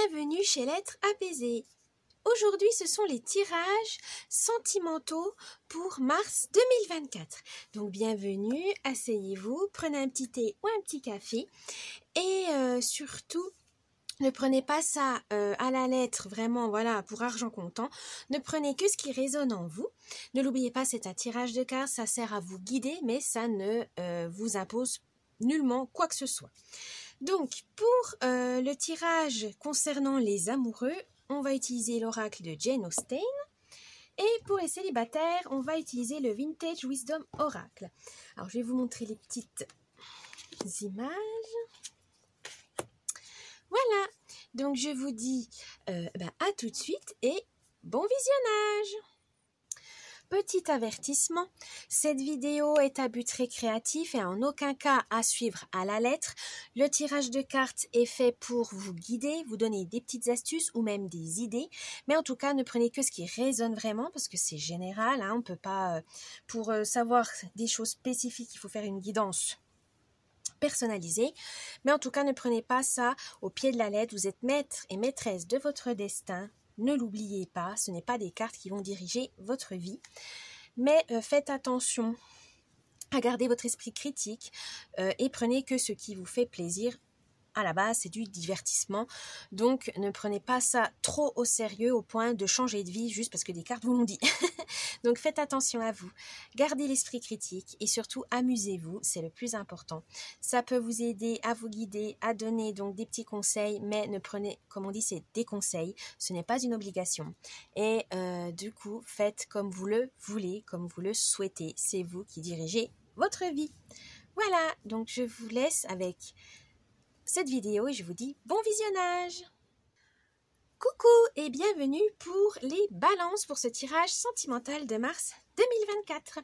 bienvenue chez l'être apaisé. Aujourd'hui, ce sont les tirages sentimentaux pour mars 2024. Donc, bienvenue, asseyez-vous, prenez un petit thé ou un petit café et surtout, ne prenez pas ça à la lettre, vraiment, voilà, pour argent comptant. Ne prenez que ce qui résonne en vous. Ne l'oubliez pas, c'est un tirage de cartes, ça sert à vous guider, mais ça ne vous impose nullement quoi que ce soit. Donc, pour le tirage concernant les amoureux, on va utiliser l'oracle de Jane Austen. Et pour les célibataires, on va utiliser le Vintage Wisdom Oracle. Alors, je vais vous montrer les petites images. Voilà. Donc, je vous dis à tout de suite et bon visionnage. Petit avertissement, cette vidéo est à but récréatif et en aucun cas à suivre à la lettre. Le tirage de cartes est fait pour vous guider, vous donner des petites astuces ou même des idées. Mais en tout cas, ne prenez que ce qui résonne vraiment parce que c'est général. On ne peut pas, pour savoir des choses spécifiques, il faut faire une guidance personnalisée. Mais en tout cas, ne prenez pas ça au pied de la lettre. Vous êtes maître et maîtresse de votre destin. Ne l'oubliez pas, ce n'est pas des cartes qui vont diriger votre vie. Mais faites attention à garder votre esprit critique et prenez que ce qui vous fait plaisir. À la base, c'est du divertissement. Donc, ne prenez pas ça trop au sérieux au point de changer de vie juste parce que des cartes vous l'ont dit. Donc, faites attention à vous. Gardez l'esprit critique et surtout, amusez-vous. C'est le plus important. Ça peut vous aider à vous guider, à donner donc des petits conseils, mais ne prenez, comme on dit, c'est des conseils. Ce n'est pas une obligation. Et du coup, faites comme vous le voulez, comme vous le souhaitez. C'est vous qui dirigez votre vie. Voilà, donc je vous laisse avec cette vidéo et je vous dis bon visionnage. Coucou et bienvenue pour les balances pour ce tirage sentimental de mars 2024.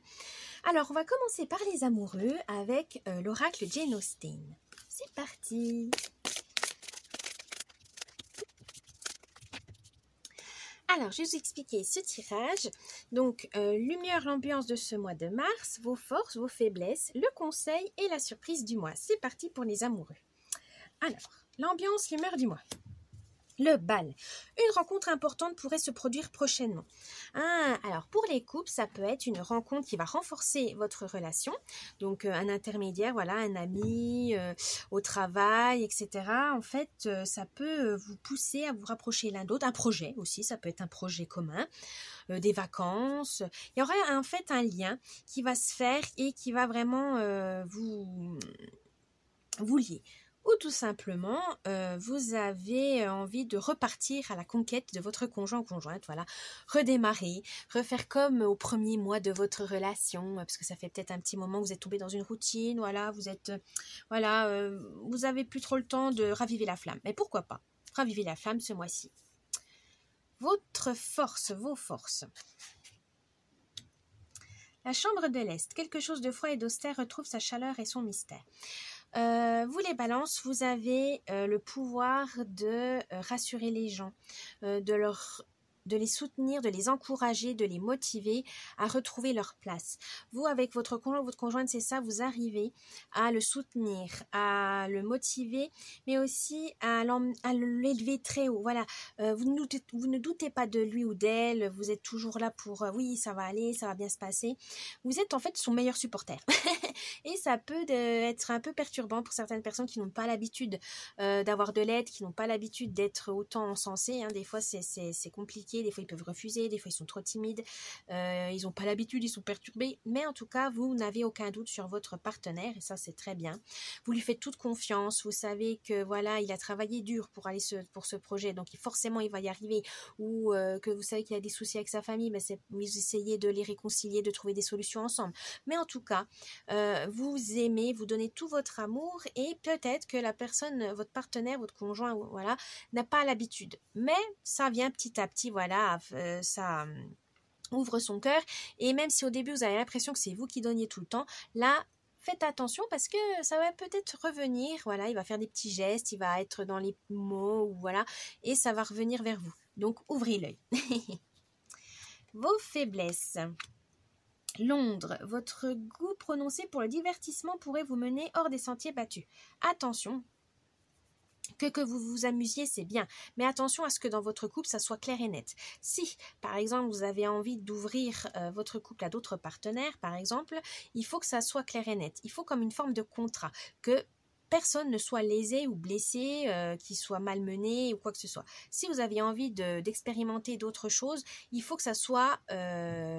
Alors on va commencer par les amoureux avec l'oracle Jane Austen. C'est parti. Alors, je vais vous expliquer ce tirage. Donc, l'humeur, l'ambiance de ce mois de mars, vos forces, vos faiblesses, le conseil et la surprise du mois. C'est parti pour les amoureux. Alors, l'ambiance, l'humeur du mois. Le bal. Une rencontre importante pourrait se produire prochainement. Alors, pour les couples, ça peut être une rencontre qui va renforcer votre relation. Donc, un intermédiaire, voilà, un ami, au travail, etc. En fait, ça peut vous pousser à vous rapprocher l'un d'autre. Un projet aussi, ça peut être un projet commun. Des vacances. Il y aura en fait un lien qui va se faire et qui va vraiment vous lier. Ou tout simplement, vous avez envie de repartir à la conquête de votre conjoint ou conjointe, voilà, redémarrer, refaire comme au premier mois de votre relation, parce que ça fait peut-être un petit moment que vous êtes tombé dans une routine, voilà, vous êtes, vous avez plus trop le temps de raviver la flamme. Mais pourquoi pas raviver la flamme ce mois-ci. Votre force, vos forces. La chambre de l'Est, quelque chose de froid et d'austère retrouve sa chaleur et son mystère. Vous les balances, vous avez le pouvoir de rassurer les gens, de les soutenir, de les encourager, de les motiver à retrouver leur place. Vous, avec votre conjoint ou votre conjointe, c'est ça, vous arrivez à le soutenir, à le motiver, mais aussi à l'élever très haut. Voilà, vous ne doutez pas de lui ou d'elle, vous êtes toujours là pour oui, ça va aller, ça va bien se passer. Vous êtes en fait son meilleur supporter. Et ça peut être un peu perturbant pour certaines personnes qui n'ont pas l'habitude d'avoir de l'aide, qui n'ont pas l'habitude d'être autant encensés. Des fois, c'est compliqué. Des fois, ils peuvent refuser. Des fois, ils sont trop timides. Ils n'ont pas l'habitude, ils sont perturbés. Mais en tout cas, vous n'avez aucun doute sur votre partenaire. Et ça, c'est très bien. Vous lui faites toute confiance. Vous savez que voilà, il a travaillé dur pour aller pour ce projet. Donc, forcément, il va y arriver. Ou que vous savez qu'il a des soucis avec sa famille. Mais vous essayez de les réconcilier, de trouver des solutions ensemble. Mais en tout cas, vous aimez, vous donnez tout votre amour et peut-être que la personne, votre partenaire, votre conjoint, voilà, n'a pas l'habitude. Mais ça vient petit à petit, voilà, ça ouvre son cœur. Et même si au début vous avez l'impression que c'est vous qui donniez tout le temps, là, faites attention parce que ça va peut-être revenir. Voilà, il va faire des petits gestes, il va être dans les mots, voilà, et ça va revenir vers vous. Donc ouvrez l'œil. Vos faiblesses. Londres, votre goût prononcé pour le divertissement pourrait vous mener hors des sentiers battus. Attention, Que vous vous amusiez, c'est bien, mais attention à ce que dans votre couple, ça soit clair et net. Si, par exemple, vous avez envie d'ouvrir votre couple à d'autres partenaires, par exemple, il faut que ça soit clair et net. Il faut comme une forme de contrat, que personne ne soit lésé ou blessé, qu'il soit malmené ou quoi que ce soit. Si vous avez envie d'expérimenter d'autres choses, il faut que ça soit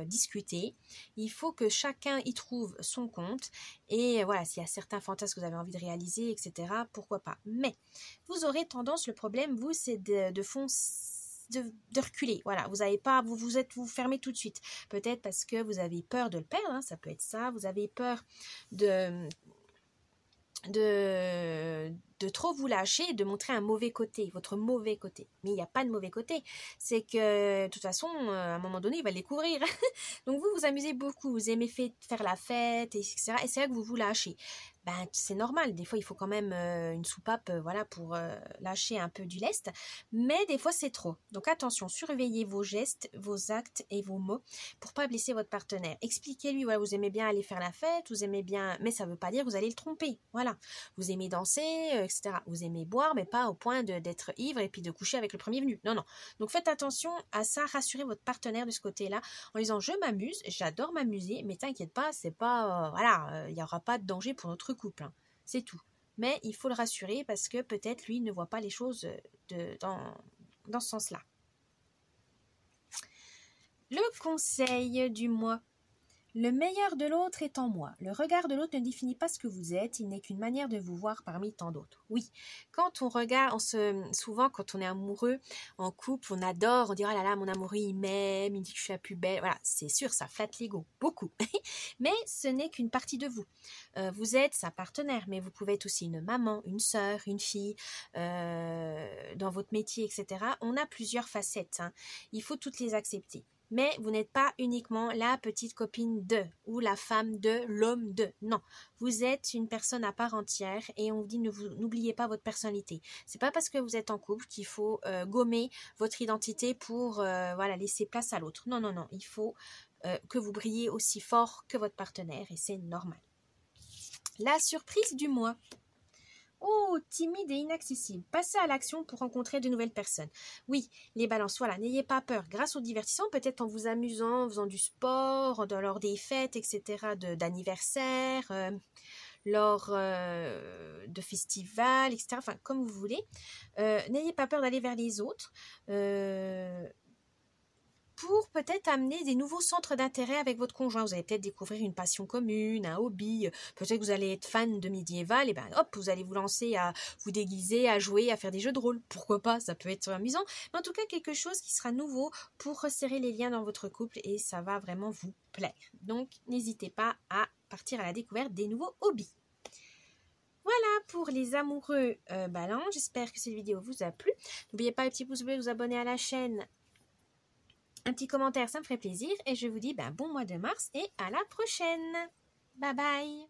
discuté. Il faut que chacun y trouve son compte. Et voilà, s'il y a certains fantasmes que vous avez envie de réaliser, etc., pourquoi pas. Mais vous aurez tendance, le problème, vous, c'est de reculer. Voilà, vous avez pas, vous fermez tout de suite. Peut-être parce que vous avez peur de le perdre, hein, ça peut être ça. Vous avez peur de trop vous lâcher et de montrer un mauvais côté, votre mauvais côté. Mais il n'y a pas de mauvais côté. C'est que, de toute façon, à un moment donné, il va le découvrir. Donc vous, vous amusez beaucoup, vous aimez faire la fête, etc. Et c'est là que vous vous lâchez. Ben, c'est normal, des fois il faut quand même une soupape voilà, pour lâcher un peu du lest, mais des fois c'est trop. Donc attention, surveillez vos gestes, vos actes et vos mots pour pas blesser votre partenaire. Expliquez-lui, voilà, vous aimez bien aller faire la fête, vous aimez bien, mais ça veut pas dire que vous allez le tromper. Voilà, vous aimez danser, etc. Vous aimez boire, mais pas au point d'être ivre et puis de coucher avec le premier venu. Non, non. Donc faites attention à ça, rassurez votre partenaire de ce côté-là en disant je m'amuse, j'adore m'amuser, mais t'inquiète pas, c'est pas, voilà, il n'y aura pas de danger pour notre couple, hein. C'est tout. Mais il faut le rassurer parce que peut-être lui ne voit pas les choses dans ce sens-là. Le conseil du mois. Le meilleur de l'autre est en moi. Le regard de l'autre ne définit pas ce que vous êtes, il n'est qu'une manière de vous voir parmi tant d'autres. Oui, quand on regarde, souvent quand on est amoureux, en couple, on adore, on dit « Oh là là, mon amoureux, il m'aime, il dit que je suis la plus belle. » Voilà, c'est sûr, ça flatte l'ego, beaucoup. Mais ce n'est qu'une partie de vous. Vous êtes sa partenaire, mais vous pouvez être aussi une maman, une sœur, une fille, dans votre métier, etc. On a plusieurs facettes, hein. Il faut toutes les accepter. Mais vous n'êtes pas uniquement la petite copine de, ou la femme de, l'homme de. Non, vous êtes une personne à part entière et on vous dit n'oubliez pas votre personnalité. C'est pas parce que vous êtes en couple qu'il faut gommer votre identité pour voilà, laisser place à l'autre. Non, non, non, il faut que vous brillez aussi fort que votre partenaire et c'est normal. La surprise du mois. Oh, timide et inaccessible. Passez à l'action pour rencontrer de nouvelles personnes. Oui, les balances, voilà, n'ayez pas peur. Grâce au divertissement, peut-être en vous amusant, en faisant du sport, lors des fêtes, etc., d'anniversaires, lors de festivals, etc., enfin, comme vous voulez. N'ayez pas peur d'aller vers les autres. Pour peut-être amener des nouveaux centres d'intérêt avec votre conjoint. Vous allez peut-être découvrir une passion commune, un hobby. Peut-être que vous allez être fan de médiéval, et ben hop, vous allez vous lancer à vous déguiser, à jouer, à faire des jeux de rôle. Pourquoi pas, ça peut être amusant. Mais en tout cas, quelque chose qui sera nouveau pour resserrer les liens dans votre couple et ça va vraiment vous plaire. Donc, n'hésitez pas à partir à la découverte des nouveaux hobbies. Voilà pour les amoureux balance. J'espère que cette vidéo vous a plu. N'oubliez pas le petit pouce bleu, de vous abonner à la chaîne. Un petit commentaire, ça me ferait plaisir. Et je vous dis bon mois de mars et à la prochaine. Bye bye.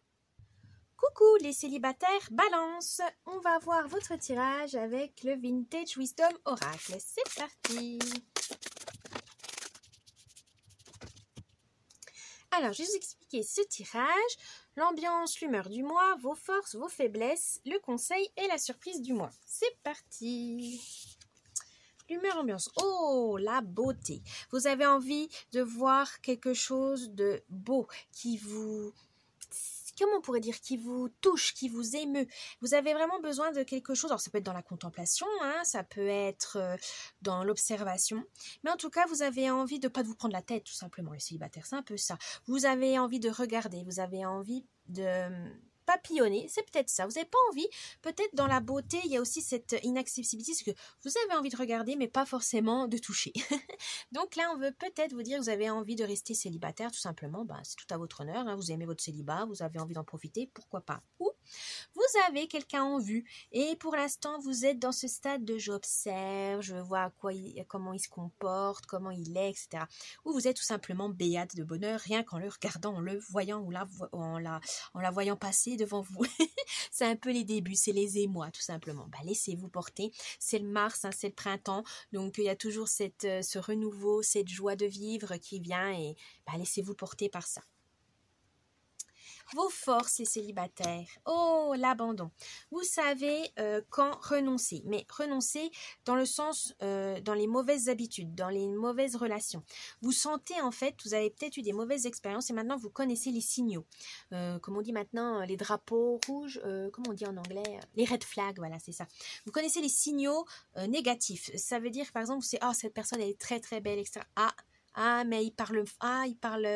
Coucou les célibataires balance. On va voir votre tirage avec le Vintage Wisdom Oracle. C'est parti. Alors, je vais vous expliquer ce tirage. L'ambiance, l'humeur du mois, vos forces, vos faiblesses, le conseil et la surprise du mois. C'est parti. L'humeur, ambiance. Oh, la beauté. Vous avez envie de voir quelque chose de beau qui vous... Comment on pourrait dire, qui vous touche, qui vous émeut. Vous avez vraiment besoin de quelque chose. Alors, ça peut être dans la contemplation, hein, ça peut être dans l'observation. Mais en tout cas, vous avez envie de ne pas vous prendre la tête, tout simplement. Les célibataires, c'est un peu ça. Vous avez envie de regarder, vous avez envie de... papillonner, c'est peut-être ça. Vous n'avez pas envie, peut-être dans la beauté, il y a aussi cette inaccessibilité, c'est que vous avez envie de regarder, mais pas forcément de toucher. Donc là, on veut peut-être vous dire que vous avez envie de rester célibataire, tout simplement. C'est tout à votre honneur, hein. Vous aimez votre célibat, vous avez envie d'en profiter, pourquoi pas. Ou vous avez quelqu'un en vue, et pour l'instant, vous êtes dans ce stade de j'observe, je vois comment il se comporte, comment il est, etc. Ou vous êtes tout simplement béate de bonheur, rien qu'en le regardant, en le voyant ou en la voyant passer devant vous. C'est un peu les débuts, c'est les émois tout simplement. Laissez-vous porter, c'est le mars, hein, c'est le printemps, donc il y a toujours ce renouveau, cette joie de vivre qui vient et laissez-vous porter par ça. Vos forces, les célibataires. Oh, l'abandon. Vous savez quand renoncer. Mais renoncer dans le sens, dans les mauvaises habitudes, dans les mauvaises relations. Vous sentez en fait, vous avez peut-être eu des mauvaises expériences et maintenant vous connaissez les signaux. Comme on dit maintenant, les drapeaux rouges, comment on dit en anglais, les red flags, voilà, c'est ça. Vous connaissez les signaux négatifs. Ça veut dire, par exemple, c'est, oh, cette personne, elle est très très belle, etc. Mais il parle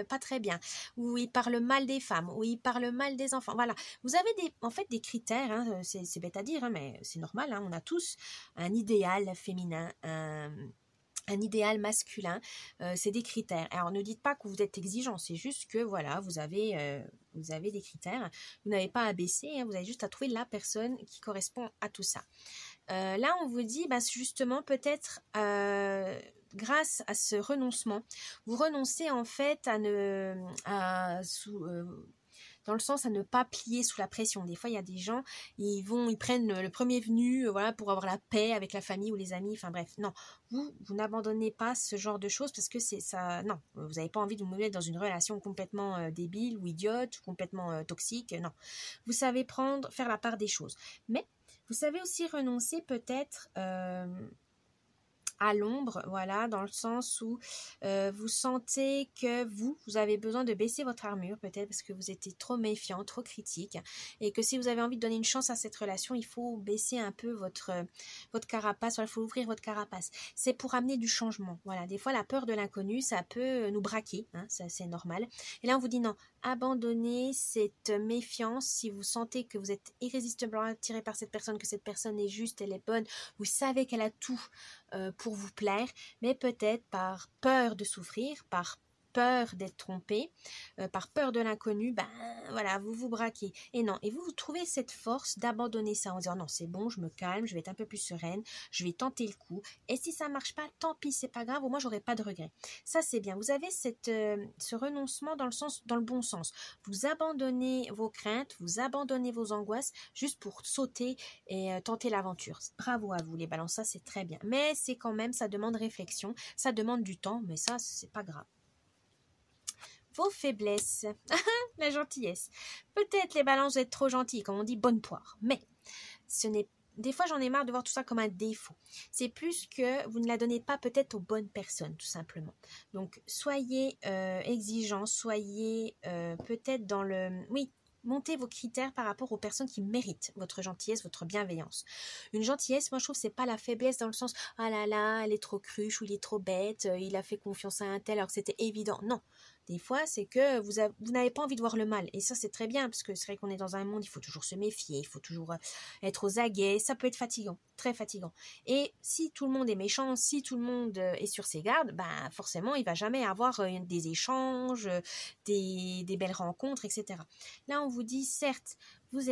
pas très bien, ou il parle mal des femmes, ou il parle mal des enfants. Voilà, vous avez en fait des critères, hein, c'est bête à dire, hein, mais c'est normal, hein, on a tous un idéal féminin, un idéal masculin, c'est des critères. Alors ne dites pas que vous êtes exigeant, c'est juste que voilà, vous avez des critères, vous n'avez pas à baisser, hein, vous avez juste à trouver la personne qui correspond à tout ça. Là, on vous dit, justement, peut-être grâce à ce renoncement, vous renoncez en fait dans le sens à ne pas plier sous la pression. Des fois, il y a des gens, ils prennent le premier venu, voilà, pour avoir la paix avec la famille ou les amis. Enfin bref, non, vous n'abandonnez pas ce genre de choses parce que c'est ça. Non, vous n'avez pas envie de vous mettre dans une relation complètement débile ou idiote, ou complètement toxique. Non, vous savez faire la part des choses, mais vous savez aussi renoncer peut-être à l'ombre, voilà, dans le sens où vous sentez que vous avez besoin de baisser votre armure, peut-être parce que vous étiez trop méfiant, trop critique, et que si vous avez envie de donner une chance à cette relation, il faut baisser un peu votre carapace, il faut ouvrir votre carapace. C'est pour amener du changement, voilà. Des fois, la peur de l'inconnu, ça peut nous braquer, hein, ça c'est normal. Et là, on vous dit non, abandonnez cette méfiance si vous sentez que vous êtes irrésistiblement attiré par cette personne, que cette personne est juste, elle est bonne, vous savez qu'elle a tout pour vous plaire, mais peut-être par peur de souffrir, par peur d'être trompé, par peur de l'inconnu, voilà, vous vous braquez. Et non, et vous trouvez cette force d'abandonner ça en disant non, c'est bon, je me calme, je vais être un peu plus sereine, je vais tenter le coup. Et si ça marche pas, tant pis, c'est pas grave, au moins j'aurai pas de regrets. Ça c'est bien. Vous avez ce renoncement dans le bon sens. Vous abandonnez vos craintes, vous abandonnez vos angoisses juste pour sauter et tenter l'aventure. Bravo à vous les balances, ça c'est très bien. Mais c'est quand même, ça demande réflexion, ça demande du temps, mais ça c'est pas grave. Vos faiblesses, la gentillesse. Peut-être les balances êtes trop gentils, comme on dit bonne poire, mais des fois j'en ai marre de voir tout ça comme un défaut. C'est plus que vous ne la donnez pas peut-être aux bonnes personnes, tout simplement. Donc soyez exigeants, soyez peut-être dans le... Oui, montez vos critères par rapport aux personnes qui méritent votre gentillesse, votre bienveillance. Une gentillesse, moi je trouve que c'est pas la faiblesse dans le sens « Ah là là, elle est trop cruche ou il est trop bête, il a fait confiance à un tel alors que c'était évident. » Non. Des fois, c'est que vous n'avez pas envie de voir le mal. Et ça, c'est très bien, parce que c'est vrai qu'on est dans un monde, il faut toujours se méfier, il faut toujours être aux aguets. Ça peut être fatigant, très fatigant. Et si tout le monde est méchant, si tout le monde est sur ses gardes, forcément, il ne va jamais avoir des échanges, des belles rencontres, etc. Là, on vous dit, certes, vous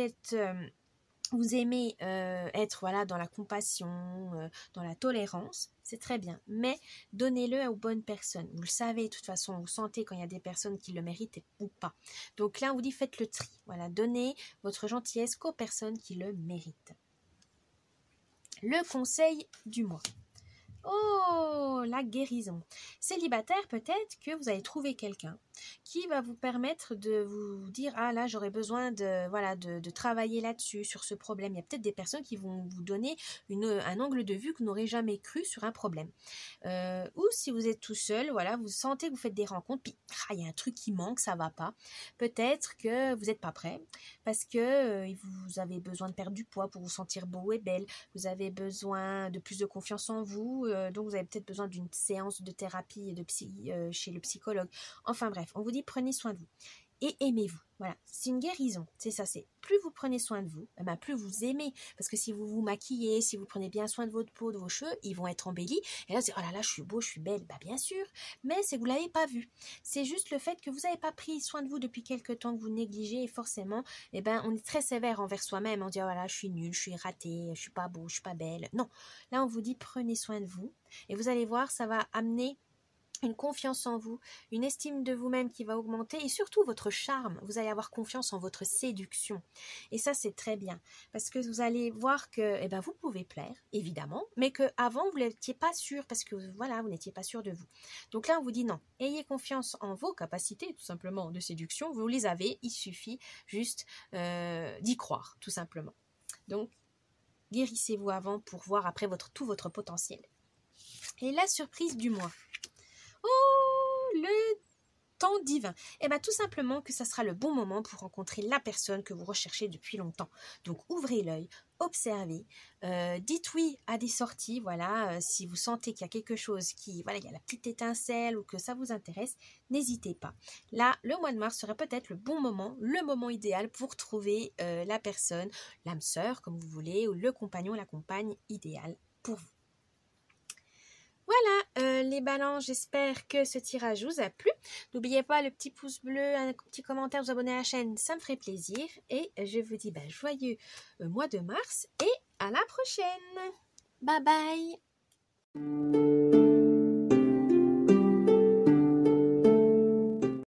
aimez être voilà, dans la compassion, dans la tolérance, c'est très bien, mais donnez-le aux bonnes personnes. Vous le savez, de toute façon, vous sentez quand il y a des personnes qui le méritent ou pas. Donc là, on vous dit faites le tri. Voilà, donnez votre gentillesse qu'aux personnes qui le méritent. Le conseil du mois. Oh, la guérison. Célibataire, peut-être que vous allez trouver quelqu'un qui va vous permettre de vous dire « Ah là, j'aurais besoin de travailler là-dessus, sur ce problème. » Il y a peut-être des personnes qui vont vous donner un angle de vue que vous n'aurez jamais cru sur un problème. Ou si vous êtes tout seul, voilà, vous sentez que vous faites des rencontres, puis il y a un truc qui manque, ça va pas. Peut-être que vous n'êtes pas prêt parce que vous avez besoin de perdre du poids pour vous sentir beau et belle. Vous avez besoin de plus de confiance en vous, donc vous avez peut-être besoin d'une séance de thérapie chez le psychologue. Enfin bref, on vous dit prenez soin de vous et aimez-vous. Voilà, c'est une guérison, c'est ça, c'est plus vous prenez soin de vous, plus vous aimez, parce que si vous vous maquillez, si vous prenez bien soin de votre peau, de vos cheveux, ils vont être embellis, et là c'est oh là là, je suis beau, je suis belle, bien sûr, mais c'est que vous l'avez pas vu, c'est juste le fait que vous n'avez pas pris soin de vous depuis quelque temps, que vous négligez, et forcément, on est très sévère envers soi-même, on dit oh là là, je suis nulle, je suis ratée, je suis pas beau, je suis pas belle, non, là on vous dit prenez soin de vous, et vous allez voir, ça va amener une confiance en vous, une estime de vous-même qui va augmenter et surtout votre charme. Vous allez avoir confiance en votre séduction. Et ça, c'est très bien parce que vous allez voir que vous pouvez plaire, évidemment, mais qu'avant, vous n'étiez pas sûr parce que voilà, vous n'étiez pas sûr de vous. Donc là, on vous dit non. Ayez confiance en vos capacités, tout simplement, de séduction. Vous les avez, il suffit juste d'y croire, tout simplement. Donc, guérissez-vous avant pour voir après tout votre potentiel. Et la surprise du mois. Oh, le temps divin. Tout simplement que ça sera le bon moment pour rencontrer la personne que vous recherchez depuis longtemps. Donc, ouvrez l'œil, observez, dites oui à des sorties, voilà, si vous sentez qu'il y a quelque chose il y a la petite étincelle ou que ça vous intéresse, n'hésitez pas. Là, le mois de mars serait peut-être le bon moment, le moment idéal pour trouver la personne, l'âme sœur, comme vous voulez, ou le compagnon, la compagne idéale pour vous. Voilà, les balances, j'espère que ce tirage vous a plu. N'oubliez pas le petit pouce bleu, un petit commentaire, vous abonner à la chaîne, ça me ferait plaisir. Et je vous dis joyeux mois de mars et à la prochaine. Bye bye.